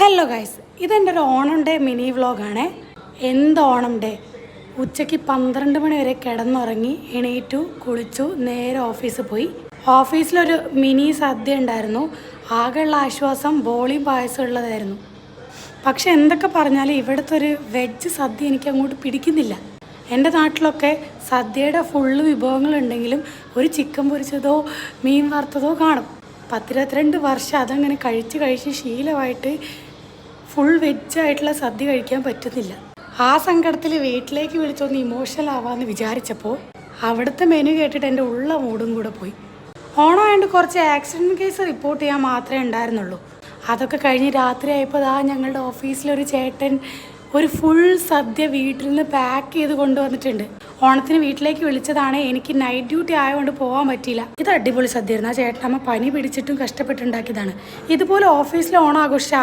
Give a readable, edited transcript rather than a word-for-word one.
Hello guys, ഇതെൻ്റെ ഒരു Onam day mini വ്ളോഗാണ്. എന്ത് ഓണം ഡേ! ഉച്ചയ്ക്ക് 12 മണി വരെ കിടന്നുറങ്ങി, എണീറ്റു, കുളിച്ചു, നേരെ ഓഫീസിൽ പോയി. ഓഫീസിലൊരു മിനി സദ്യ ഉണ്ടായിരുന്നു. ആകെയുള്ള ആശ്വാസം ബോളിയും പായസം ഉള്ളതായിരുന്നു. പക്ഷെ എന്തൊക്കെ പറഞ്ഞാലും ഇവിടുത്തെ ഒരു വെജ് സദ്യ എനിക്ക് അങ്ങോട്ട് പിടിക്കുന്നില്ല. എൻ്റെ നാട്ടിലൊക്കെ സദ്യയുടെ ഫുള്ള് വിഭവങ്ങളുണ്ടെങ്കിലും ഒരു ചിക്കൻ പൊരിച്ചതോ മീൻ വറുത്തതോ കാണും. 10-22 വർഷം അതങ്ങനെ കഴിച്ച് ശീലമായിട്ട് ഫുൾ വെജായിട്ടുള്ള സദ്യ കഴിക്കാൻ പറ്റുന്നില്ല. ആ സങ്കടത്തിൽ വീട്ടിലേക്ക് വിളിച്ചൊന്ന് ഇമോഷണൽ ആവാമെന്ന് വിചാരിച്ചപ്പോൾ അവിടുത്തെ മെനു കേട്ടിട്ട് എൻ്റെ ഉള്ള മൂടും കൂടെ പോയി. ഓണമായതുകൊണ്ട് കുറച്ച് ആക്സിഡൻറ്റ് കേസ് റിപ്പോർട്ട് ചെയ്യാൻ മാത്രമേ ഉണ്ടായിരുന്നുള്ളൂ. അതൊക്കെ കഴിഞ്ഞ് രാത്രി ആയപ്പോൾ ഞങ്ങളുടെ ഓഫീസിലൊരു ചേട്ടൻ ഒരു ഫുൾ സദ്യ വീട്ടിൽ നിന്ന് പാക്ക് ചെയ്ത് കൊണ്ടുവന്നിട്ടുണ്ട്. ഓണത്തിന് വീട്ടിലേക്ക് വിളിച്ചതാണ്. എനിക്ക് നൈറ്റ് ഡ്യൂട്ടി ആയതുകൊണ്ട് പോകാൻ പറ്റിയില്ല. ഇത് അടിപൊളി സദ്യയായിരുന്നു. ആ ചേട്ടനമ്മ പനി പിടിച്ചിട്ടും കഷ്ടപ്പെട്ടുണ്ടാക്കിയതാണ്. ഇതുപോലെ ഓഫീസിൽ ഓണം ആഘോഷിച്ച